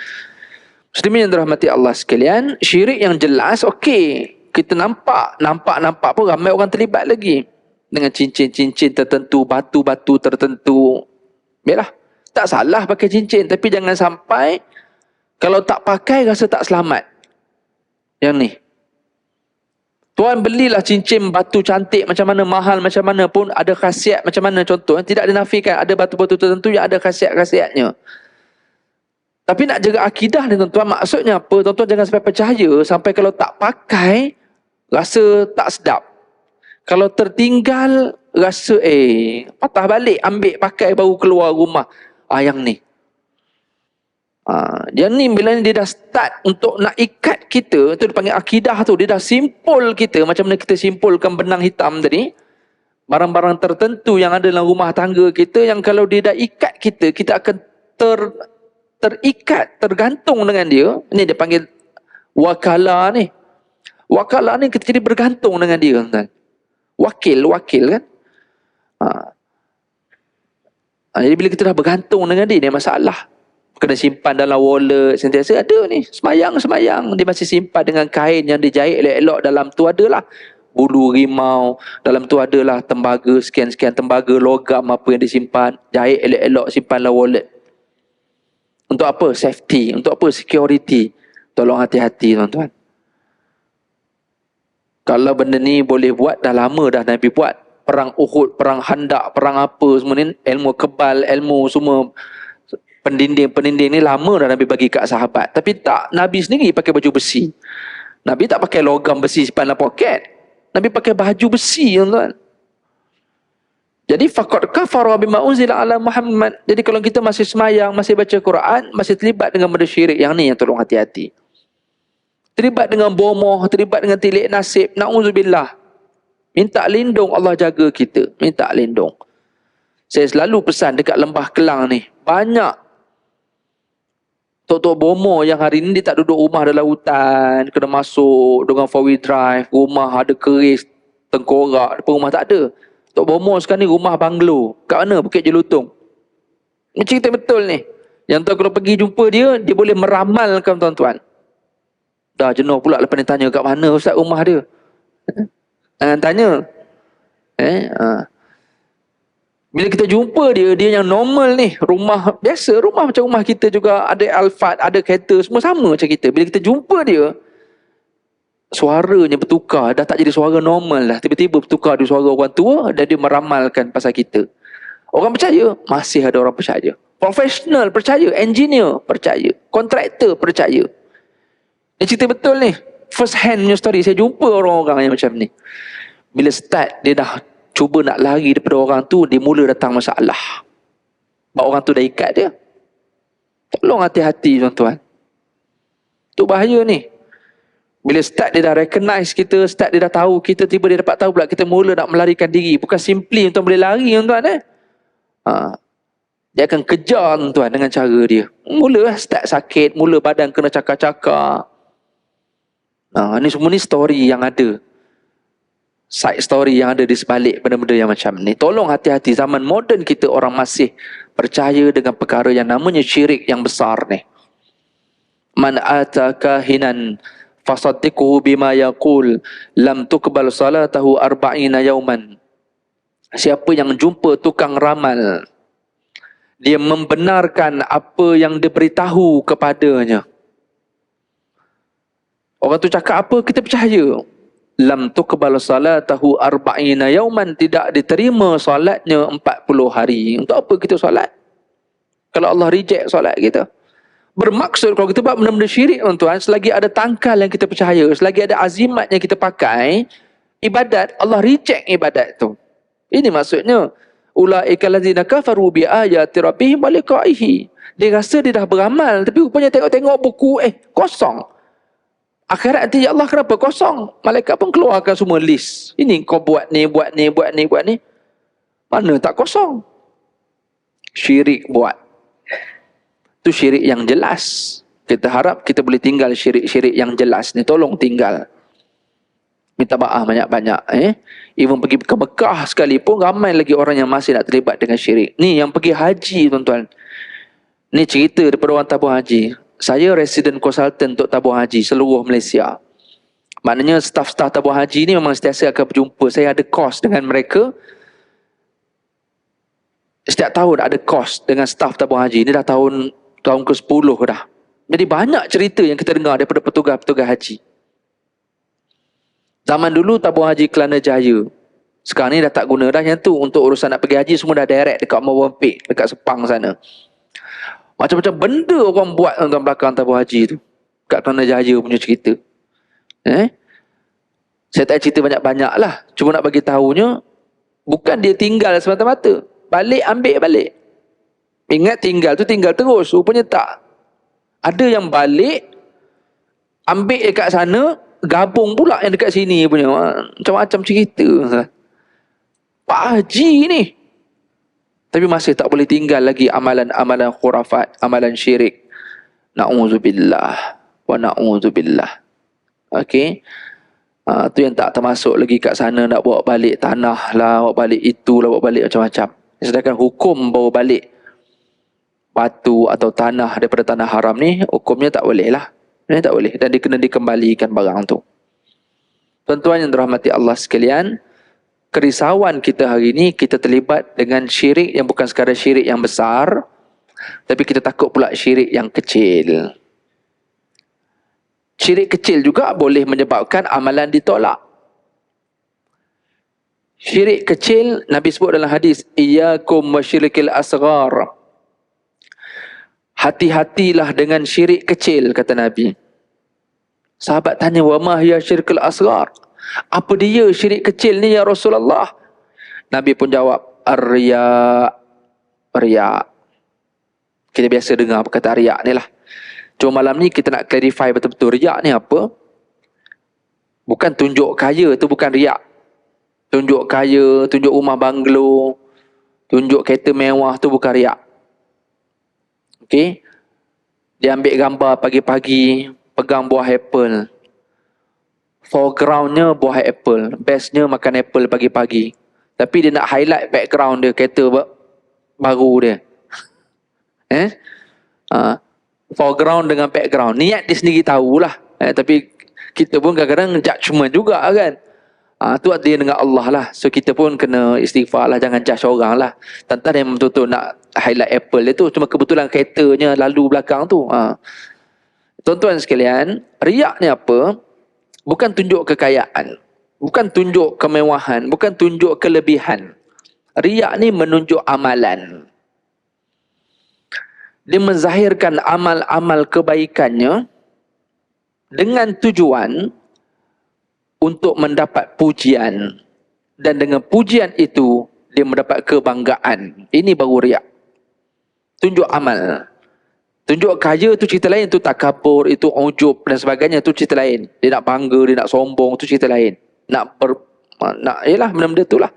Muslimin yang dirahmati Allah sekalian, syirik yang jelas, okey, kita nampak pun ramai orang terlibat lagi dengan cincin-cincin tertentu, batu-batu tertentu. Biarlah, tak salah pakai cincin, tapi jangan sampai kalau tak pakai rasa tak selamat. Yang ni, tuan belilah cincin batu cantik macam mana, mahal macam mana pun, ada khasiat macam mana, contoh, tidak dinafikan ada batu-batu tertentu yang ada khasiat-khasiatnya. Tapi nak jaga akidah ni tuan-tuan, maksudnya apa? Tuan-tuan jangan sampai percaya, sampai kalau tak pakai rasa tak sedap. Kalau tertinggal rasa patah balik, ambil pakai baru keluar rumah. Yang ni. Yang ni bila dia dah start untuk nak ikat kita, tu dipanggil akidah tu, dia dah simpul kita macam mana kita simpulkan benang hitam tadi. Barang-barang tertentu yang ada dalam rumah tangga kita, yang kalau dia dah ikat kita, kita akan terikat, tergantung dengan dia. Ini dia panggil wakala ni. Wakala ni kita jadi bergantung dengan dia kan. Wakil kan. Jadi bila kita dah bergantung dengan dia, ni masalah. Kena simpan dalam wallet sentiasa. Ada ni, semayang dia masih simpan dengan kain yang dijahit elok-elok. Dalam tu adalah bulu rimau, dalam tu adalah tembaga sekian-sekian, tembaga logam apa yang disimpan, jahit elok-elok, simpan dalam wallet. Untuk apa? Safety. Untuk apa? Security. Tolong hati-hati tuan-tuan. Kalau benda ni boleh buat, dah lama dah Nabi buat. Perang Uhud, perang Handak, perang apa semua ni, ilmu kebal, ilmu semua, pendinding ni lama dah Nabi bagi kat sahabat. Tapi tak, Nabi sendiri pakai baju besi. Nabi tak pakai logam besi simpan dalam poket. Nabi pakai baju besi tuan-tuan. Jadi faqad kafara bima unzila ala Muhammad. Jadi kalau kita masih semayang, masih baca Quran, masih terlibat dengan benda syirik yang ni, yang tolong hati-hati. Terlibat dengan bomoh, terlibat dengan tilik nasib, na'udzubillah. Minta lindung, Allah jaga kita. Minta lindung. Saya selalu pesan dekat Lembah Kelang ni, banyak tok-tok bomoh yang hari ni dia tak duduk rumah dalam hutan, kena masuk dengan 4-wheel drive, rumah ada keris, tengkorak, depan rumah tak ada. Tok Bomo sekarang ni rumah banglo. Kat mana? Bukit Jelutong. Ini cerita betul ni. Yang tuan kalau pergi jumpa dia, dia boleh meramalkan tuan-tuan. Dah jenuh pula lepas ni tanya kat mana ustaz rumah dia. Jangan tanya. Bila kita jumpa dia, dia yang normal ni. Rumah biasa, rumah macam rumah kita juga. Ada alfat, ada kereta, semua sama macam kita. Bila kita jumpa dia, suaranya bertukar, dah tak jadi suara normal dah. Tiba-tiba bertukar di suara orang tua dan dia meramalkan pasal kita. Orang percaya, masih ada orang percaya. Profesional percaya, engineer percaya, kontraktor percaya. Ini cerita betul ni. First hand punya story. Saya jumpa orang-orang yang macam ni. Bila start, dia dah cuba nak lari daripada orang tu, dia mula datang masalah. Sebab orang tu dah ikat dia. Tolong hati-hati tuan-tuan. Tu bahaya ni. Bila start dia dah recognize kita, start dia dah tahu kita, tiba dia dapat tahu pula kita mula nak melarikan diri. Bukan simply tuan boleh lari tuan-tuan. Dia akan kejar tuan dengan cara dia. Mula start sakit, mula badan kena cakar-cakar. Ni semua ni story yang ada. Side story yang ada di sebalik benda-benda yang macam ni. Tolong hati-hati, zaman moden kita orang masih percaya dengan perkara yang namanya syirik yang besar ni. Man ataka hinan fasaddiquhu bima yaqul lam tuqbal salatahu arba'ina yauman. Siapa yang jumpa tukang ramal, dia membenarkan apa yang diberitahu kepadanya. Orang tu cakap apa, kita percaya. Lam tuqbal salatahu arba'ina yauman, tidak diterima solatnya 40 hari. Untuk apa kita solat? Kalau Allah reject solat kita. Bermaksud kalau kita buat benda-benda syirik tuan-tuan, selagi ada tangkal yang kita percaya, selagi ada azimat yang kita pakai, ibadat, Allah reject ibadat tu. Ini maksudnya, ulaika allazina kafaru bi ayati rabbihim wa liqa'ihi. Dia rasa dia dah beramal, tapi rupanya tengok-tengok buku, kosong. Akhirat nanti ya Allah kenapa kosong? Malaikat pun keluarkan semua list. Ini kau buat ni, buat ni, buat ni, buat ni. Mana tak kosong? Syirik buat. Itu syirik yang jelas. Kita harap kita boleh tinggal syirik-syirik yang jelas ni. Tolong tinggal. Minta maaf banyak-banyak. Even pergi ke Mekah sekalipun, ramai lagi orang yang masih nak terlibat dengan syirik. Ni yang pergi haji tuan-tuan. Ni cerita daripada orang tabung haji. Saya resident consultant untuk tabung haji seluruh Malaysia. Maknanya staf-staf tabung haji ni memang sentiasa akan berjumpa. Saya ada course dengan mereka. Setiap tahun ada course dengan staf tabung haji. Ini dah tahun ke-10 dah. Jadi banyak cerita yang kita dengar daripada petugas-petugas haji. Zaman dulu tabung haji Kelana Jaya. Sekarang ni dah tak guna dah yang tu. Untuk urusan nak pergi haji semua dah direct dekat Movenpick, dekat Sepang sana. Macam-macam benda orang buat dalam belakang tabung haji tu. Kat Kelana Jaya punya cerita. Saya tak cerita banyak-banyak lah. Cuma nak bagi tahunya, bukan dia tinggal semata-mata. Balik, ambil balik. Ingat tinggal tu tinggal terus. Rupanya tak. Ada yang balik, ambil dekat sana, gabung pula yang dekat sini punya. Macam-macam cerita. Pak Haji ni. Tapi masih tak boleh tinggal lagi amalan-amalan khurafat, amalan syirik. Na'udzubillah. Wa na'udzubillah. Okey. Tu yang tak termasuk lagi kat sana, nak bawa balik tanah lah, bawa balik itulah, bawa balik macam-macam. Sedangkan hukum bawa balik batu atau tanah daripada tanah haram ni, hukumnya tak boleh lah. Ini tak boleh. Dan dia kena dikembalikan barang tu. Tuan-tuan yang dirahmati Allah sekalian, kerisauan kita hari ini, kita terlibat dengan syirik yang bukan sekadar syirik yang besar, tapi kita takut pula syirik yang kecil. Syirik kecil juga boleh menyebabkan amalan ditolak. Syirik kecil, Nabi sebut dalam hadis, Iyyakum wa syirikil asghar. Hati-hatilah dengan syirik kecil, kata Nabi. Sahabat tanya, wa ma hiya syirikul asghar? Apa dia syirik kecil ni ya Rasulullah? Nabi pun jawab, ar-riya. Riya. Kita biasa dengar perkataan riya ni lah. Cuma malam ni kita nak clarify betul-betul riya ni apa. Bukan tunjuk kaya tu bukan riya. Tunjuk kaya, tunjuk rumah banglo, tunjuk kereta mewah tu bukan riya. Okey. Dia ambil gambar pagi-pagi, pegang buah apple. Foregroundnya buah apple. Bestnya makan apple pagi-pagi. Tapi dia nak highlight background dia, kereta baru dia. Foreground dengan background. Niat dia sendiri tahulah. Tapi kita pun kadang-kadang judgement juga kan. Tu dia dengan Allah lah. So kita pun kena istighfar lah. Jangan judge orang lah. Tentang dia betul-betul nak highlight Apple dia tu. Cuma kebetulan keretanya lalu belakang tu. Tuan-tuan sekalian, riak ni apa? Bukan tunjuk kekayaan. Bukan tunjuk kemewahan. Bukan tunjuk kelebihan. Riak ni menunjuk amalan. Dia menzahirkan amal-amal kebaikannya dengan tujuan untuk mendapat pujian. Dan dengan pujian itu, dia mendapat kebanggaan. Ini baru riak. Tunjuk amal. Tunjuk kaya tu cerita lain. Itu takabur, itu ujub dan sebagainya. Itu cerita lain. Dia nak bangga, dia nak sombong. Itu cerita lain. Yelah, benda-benda tu lah.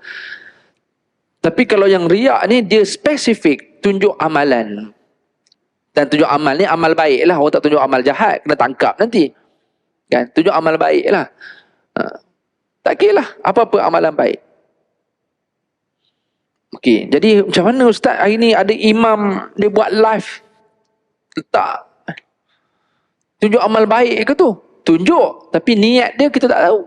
Tapi kalau yang riak ni, dia spesifik. Tunjuk amalan. Dan tunjuk amal ni amal baik lah. Orang tak tunjuk amal jahat, kena tangkap nanti. Kan? Tunjuk amal baik lah. Tak kira lah apa-apa amalan baik. Okey, jadi macam mana Ustaz hari ni ada imam dia buat live letak tunjuk amal baik ke tu? Tunjuk, tapi niat dia kita tak tahu.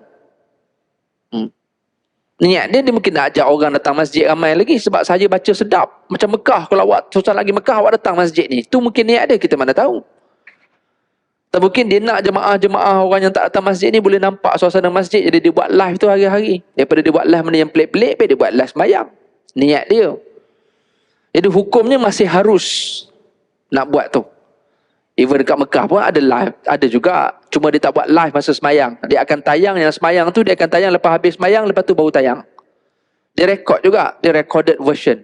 Niat dia mungkin nak ajak orang datang masjid ramai lagi sebab saja baca sedap. Macam Mekah, kalau awak susah lagi Mekah, awak datang masjid ni. Tu mungkin niat dia, kita mana tahu. Tak mungkin dia nak jemaah-jemaah orang yang tak datang masjid ni boleh nampak suasana masjid. Jadi dia buat live tu hari-hari. Daripada dia buat live benda yang pelik-pelik, dia buat live sembahyang. Niat dia. Jadi hukumnya masih harus nak buat tu. Even dekat Mekah pun ada live. Ada juga. Cuma dia tak buat live masa semayang. Dia akan tayang yang semayang tu. Dia akan tayang lepas habis semayang. Lepas tu baru tayang. Dia rekod juga. Dia recorded version.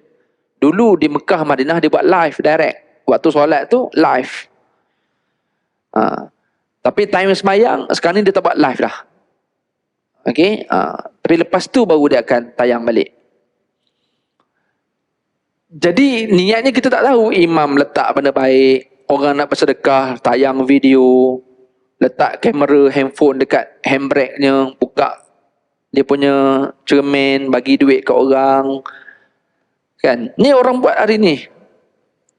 Dulu di Mekah, Madinah dia buat live direct. Waktu solat tu live. Tapi time semayang sekarang ni dia tak buat live dah. Okay. Tapi lepas tu baru dia akan tayang balik. Jadi niatnya kita tak tahu. Imam letak benda baik. Orang nak bersedekah, tayang video, letak kamera handphone dekat handbrake-nya, buka dia punya cermin, bagi duit ke orang. Kan? Ni orang buat hari ni.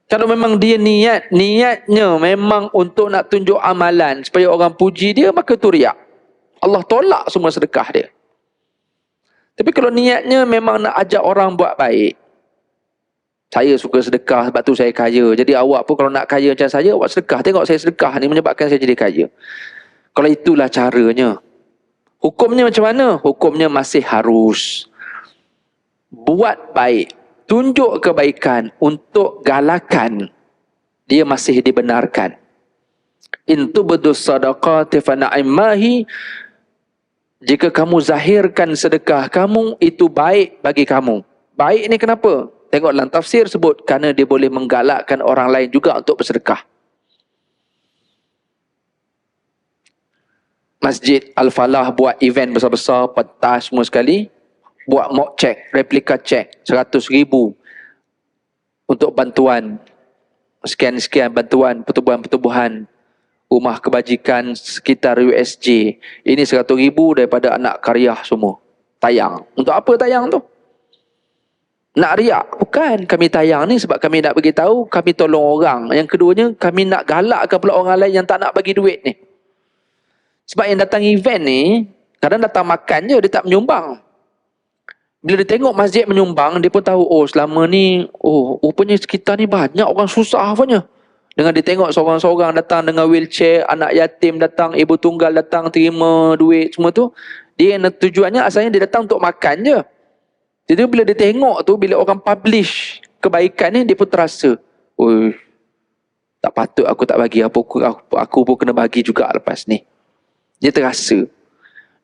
Kalau memang dia niatnya memang untuk nak tunjuk amalan supaya orang puji dia, maka tu riak. Allah tolak semua sedekah dia. Tapi kalau niatnya memang nak ajak orang buat baik, saya suka sedekah sebab tu saya kaya. Jadi awak pun kalau nak kaya macam saya, awak sedekah. Tengok saya sedekah ni menyebabkan saya jadi kaya. Kalau itulah caranya. Hukumnya macam mana? Hukumnya masih harus buat baik. Tunjuk kebaikan untuk galakan. Dia masih dibenarkan. In tubdu sadaqati fa na'immahi. Jika kamu zahirkan sedekah kamu, itu baik bagi kamu. Baik ni kenapa? Tengok dalam tafsir sebut kerana dia boleh menggalakkan orang lain juga untuk bersedekah. Masjid Al-Falah buat event besar-besar, pentas semua sekali. Buat mock check, replika check, 100,000 untuk bantuan. Sekian-sekian bantuan pertubuhan-pertubuhan rumah kebajikan sekitar USJ. Ini 100,000 daripada anak karya semua. Tayang. Untuk apa tayang tu? Nak riak? Bukan. Kami tayang ni sebab kami nak bagi tahu kami tolong orang. Yang keduanya, kami nak galakkan pula orang lain yang tak nak bagi duit ni. Sebab yang datang event ni, kadang datang makan je, dia tak menyumbang. Bila dia tengok masjid menyumbang, dia pun tahu, oh selama ni, oh rupanya sekitar ni banyak orang susah punya. Dengan dia tengok seorang-seorang datang dengan wheelchair, anak yatim datang, ibu tunggal datang, terima duit, semua tu. Dia tujuannya asalnya dia datang untuk makan je. Jadi bila dia tengok tu, bila orang publish kebaikan ni, dia pun terasa, oi, tak patut aku tak bagi, aku pun kena bagi juga lepas ni. Dia terasa.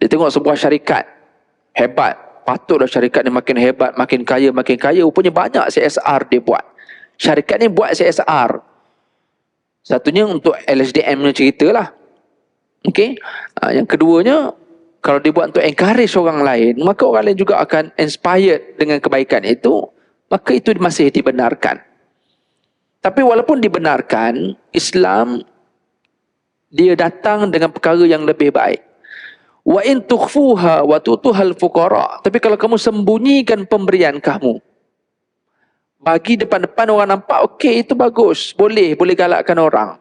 Dia tengok sebuah syarikat hebat, patutlah syarikat ni makin hebat, makin kaya, rupanya banyak CSR dia buat. Syarikat ni buat CSR. Satunya untuk LSDM ni ceritalah. Okey. Yang keduanya, kalau dia buat untuk encourage orang lain, maka orang lain juga akan inspired dengan kebaikan itu, maka itu masih dibenarkan. Tapi walaupun dibenarkan, Islam dia datang dengan perkara yang lebih baik. Wa in tukhfuha wa tutuhal fuqara. Tapi kalau kamu sembunyikan pemberian kamu, bagi depan-depan orang nampak, okey, itu bagus, boleh galakkan orang,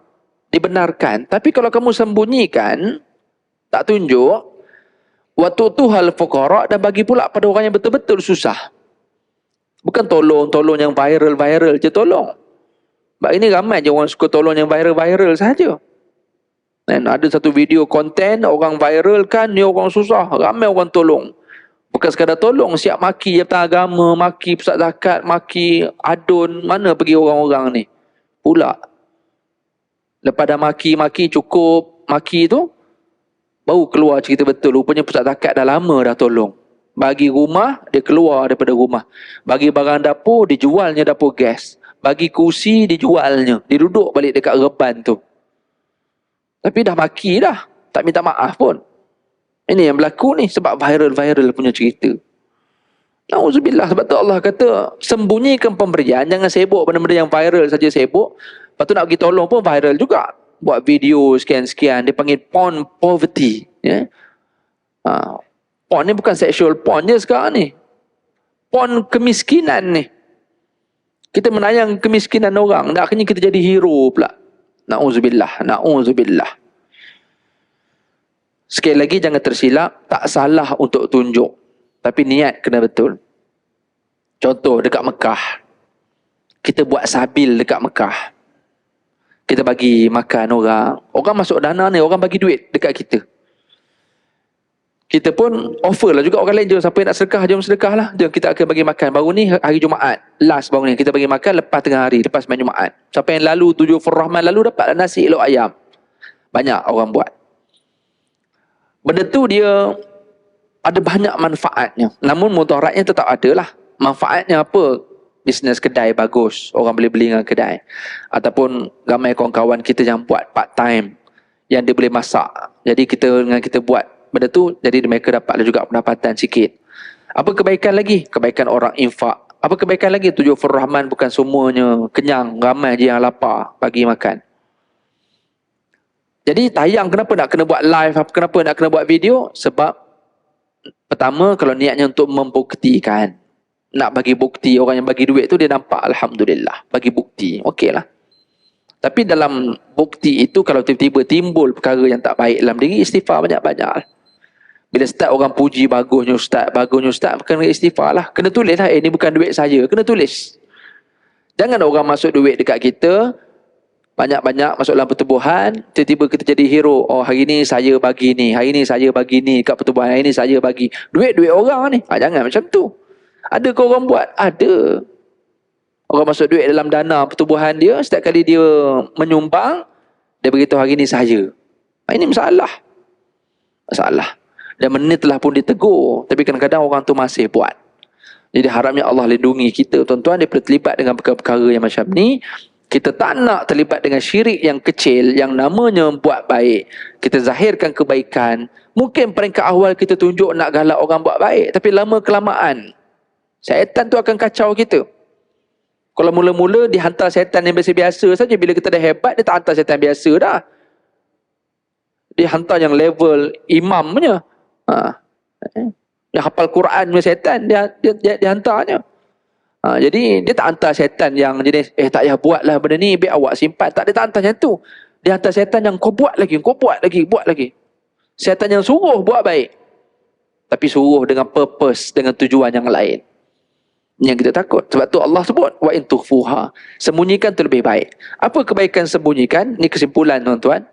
dibenarkan. Tapi kalau kamu sembunyikan, tak tunjuk, wa tutuhal fuqara, dan bagi pula pada orang yang betul-betul susah. Bukan tolong yang viral je tolong. Sebab ini ramai je orang suka tolong yang viral saja. Dan ada satu video konten orang viralkan, ni orang susah, ramai orang tolong. Bukan sekadar tolong, siap maki Jabatan Agama, maki Pusat Zakat, maki adun, mana pergi orang-orang ni? Pula. Lepas dah maki cukup, maki tu, baru keluar cerita betul. Rupanya Pusat Zakat dah lama dah tolong. Bagi rumah, dia keluar daripada rumah. Bagi barang dapur, dijualnya dapur gas. Bagi kursi, dijualnya. Dia duduk balik dekat reban tu. Tapi dah maki dah. Tak minta maaf pun. Ini yang berlaku ni sebab viral punya cerita. Nauzubillah. Sebab tu Allah kata, sembunyikan pemberian. Jangan sibuk benda-benda yang viral saja sibuk. Lepas tu nak pergi tolong pun viral juga. Buat video sekian-sekian. Dia panggil porn poverty. Ya? Porn ni bukan sexual porn je sekarang ni. Porn kemiskinan ni. Kita menayang kemiskinan orang. Dan akhirnya kita jadi hero pula. Na'udzubillah. Sekali lagi jangan tersilap. Tak salah untuk tunjuk. Tapi niat kena betul. Contoh dekat Mekah. Kita buat sabil dekat Mekah. Kita bagi makan orang. Orang masuk dana ni. Orang bagi duit dekat kita. Kita pun offer lah juga orang lain. Jom siapa yang nak sedekah, jom sedekah lah. Jom kita akan bagi makan. Baru ni hari Jumaat. Last baru ni kita bagi makan lepas tengah hari. Lepas main Jumaat. Siapa yang lalu 7 Furrahman lalu dapatlah nasi elok ayam. Banyak orang buat. Benda tu dia ada banyak manfaatnya. Namun mudaratnya tetap ada lah. Manfaatnya apa? Bisnes kedai bagus. Orang boleh beli dengan kedai. Ataupun ramai kawan-kawan kita yang buat part time. Yang dia boleh masak. Jadi dengan kita buat benda tu, jadi mereka dapat juga pendapatan sikit. Apa kebaikan lagi? Kebaikan orang infak. Apa kebaikan lagi? 7 Furrahman bukan semuanya kenyang. Ramai je yang lapar bagi makan. Jadi tayang kenapa nak kena buat live? Kenapa nak kena buat video? Sebab pertama, kalau niatnya untuk membuktikan. Nak bagi bukti, orang yang bagi duit tu dia nampak Alhamdulillah. Bagi bukti. Okey lah. Tapi dalam bukti itu, kalau tiba-tiba timbul perkara yang tak baik dalam diri, istighfar banyak-banyak. Bila start orang puji bagusnya ustaz, kena istighfar lah. Kena tulis lah, ni bukan duit saya. Kena tulis. Jangan orang masuk duit dekat kita, banyak-banyak masuk dalam pertubuhan, tiba-tiba kita jadi hero. Oh, hari ni saya bagi ni, hari ni saya bagi ni kat pertubuhan, hari ni saya bagi. Duit orang ni. Jangan macam tu. Ada ke orang buat? Ada. Orang masuk duit dalam dana pertubuhan dia, setiap kali dia menyumbang, dia beritahu hari ni saya. Ini masalah. Dan benda telah pun ditegur. Tapi kadang-kadang orang tu masih buat. Jadi harapnya Allah lindungi kita, tuan-tuan, daripada terlibat dengan perkara-perkara yang macam ni. Kita tak nak terlibat dengan syirik yang kecil, yang namanya buat baik. Kita zahirkan kebaikan. Mungkin peringkat awal kita tunjuk nak galak orang buat baik. Tapi lama kelamaan, syaitan tu akan kacau kita. Kalau mula-mula dihantar syaitan yang biasa-biasa saja, bila kita dah hebat, dia tak hantar syaitan biasa dah. Dia hantar yang level imam punya. Dia hafal Quran punya syaitan, dia hantarnya. Jadi dia tak hantar syaitan yang jenis, tak payah buatlah benda ni, biar awak simpan. Tak, dia tak hantar macam tu. Dia hantar syaitan yang kau buat lagi. Syaitan yang suruh buat baik. Tapi suruh dengan purpose, dengan tujuan yang lain. Yang kita takut. Sebab tu Allah sebut, wa in tukhfuha. Sembunyikan tu lebih baik. Apa kebaikan sembunyikan? Ni kesimpulan, tuan-tuan.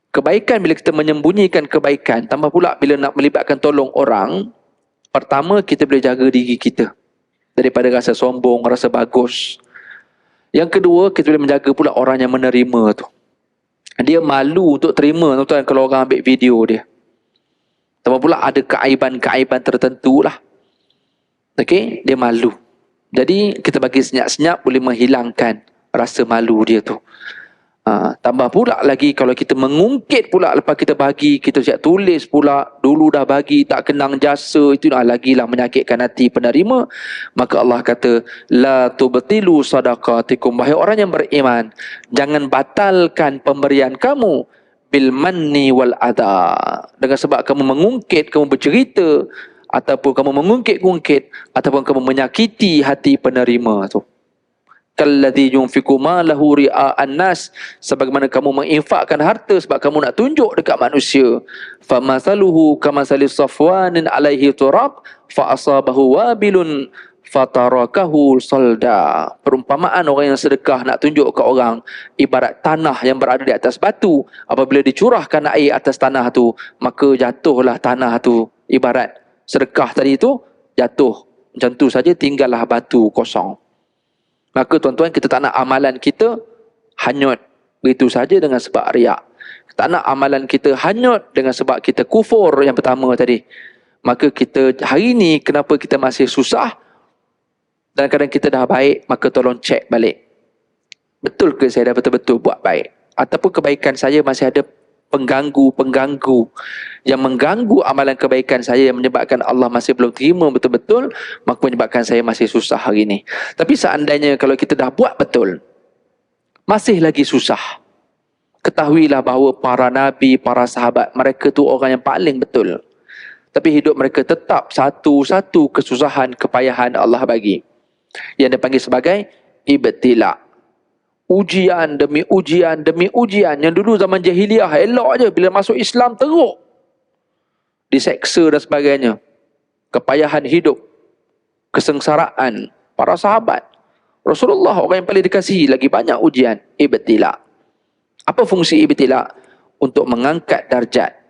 Kebaikan bila kita menyembunyikan kebaikan, tambah pula bila nak melibatkan tolong orang, pertama kita boleh jaga diri kita daripada rasa sombong, rasa bagus. Yang kedua, kita boleh menjaga pula orang yang menerima tu. Dia malu untuk terima, tuan-tuan, kalau orang ambil video dia. Tambah pula ada keaiban-keaiban tertentu lah. Okey, dia malu. Jadi kita bagi senyap-senyap boleh menghilangkan rasa malu dia tu. Tambah pula lagi kalau kita mengungkit pula lepas kita bagi, kita siap tulis pula, dulu dah bagi tak kenang jasa, itu dah lagilah menyakitkan hati penerima. Maka Allah kata, la tubtilu sadaqatikum, wahai orang yang beriman, jangan batalkan pemberian kamu bil manni wal adha, dengan sebab kamu mengungkit, kamu bercerita, ataupun kamu mengungkit-ungkit, ataupun kamu menyakiti hati penerima tu. Kalladhi yunfiqu malahu ria'an nas, sebagaimana kamu menginfakkan harta sebab kamu nak tunjuk dekat manusia. Famathaluhu kamathali safwanin alaihi turab fa asabahu wabilun fatarakahu salda. Perumpamaan orang yang sedekah nak tunjuk ke orang ibarat tanah yang berada di atas batu. Apabila dicurahkan air atas tanah tu, maka jatuhlah tanah tu. Ibarat sedekah tadi tu jatuh macam tu saja, tinggallah batu kosong. Maka tuan-tuan, kita tak nak amalan kita hanyut begitu saja dengan sebab riak. Tak nak amalan kita hanyut dengan sebab kita kufur yang pertama tadi. Maka kita hari ni kenapa kita masih susah, dan kadang kita dah baik, maka tolong cek balik. Betul ke saya dah betul-betul buat baik? Ataupun kebaikan saya masih ada pengganggu-pengganggu yang mengganggu amalan kebaikan saya, yang menyebabkan Allah masih belum terima betul-betul, maka menyebabkan saya masih susah hari ini. Tapi seandainya kalau kita dah buat betul, masih lagi susah, ketahuilah bahawa para nabi, para sahabat, mereka tu orang yang paling betul. Tapi hidup mereka tetap satu-satu kesusahan, kepayahan Allah bagi, yang dipanggil sebagai ibtila. Ujian demi ujian demi ujian. Yang dulu zaman jahiliah elok je, bila masuk Islam teruk, diseksa dan sebagainya. Kepayahan hidup, kesengsaraan para sahabat. Rasulullah orang yang paling dikasihi, lagi banyak ujian. Ibtila. Apa fungsi ibtila? Untuk mengangkat darjat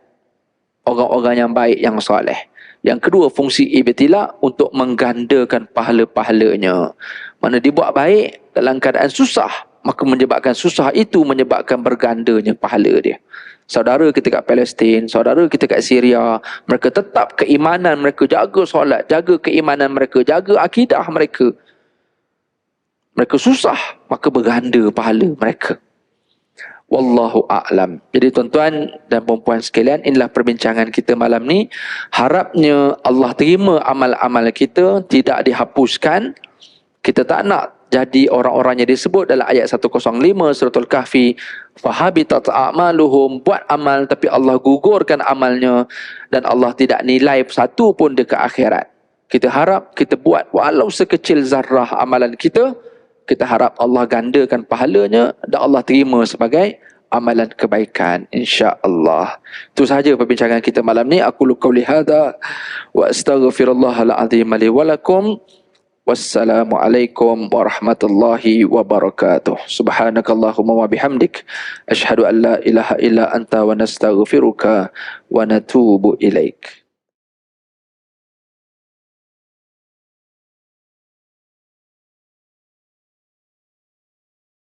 orang-orang yang baik, yang soleh. Yang kedua, fungsi ibtila untuk menggandakan pahala-pahalanya. Mana dibuat baik dalam keadaan susah, maka menyebabkan susah itu menyebabkan bergandanya pahala dia. Saudara kita kat Palestin, saudara kita kat Syria, mereka tetap keimanan mereka, jaga solat, jaga keimanan mereka, jaga akidah mereka. Mereka susah, maka berganda pahala mereka. Wallahu a'lam. Jadi tuan-tuan dan puan-puan sekalian, inilah perbincangan kita malam ni. Harapnya Allah terima amal-amal kita, tidak dihapuskan. Kita tak nak jadi orang-orang yang disebut dalam ayat 105 Suratul Kahfi, fahabitat a'maluhum, buat amal tapi Allah gugurkan amalnya dan Allah tidak nilai satu pun dekat akhirat. Kita harap kita buat walau sekecil zarrah amalan kita, kita harap Allah gandakan pahalanya dan Allah terima sebagai amalan kebaikan, insya-Allah. Itu sahaja perbincangan kita malam ni. Aku qauli hadza wa astaghfirullahal azim li wa lakum. Wassalamualaikum warahmatullahi wabarakatuh. Subhanakallahumma wa bihamdik, asyhadu an la ilaha illa anta wa nastaghfiruka wa natubu ilaik.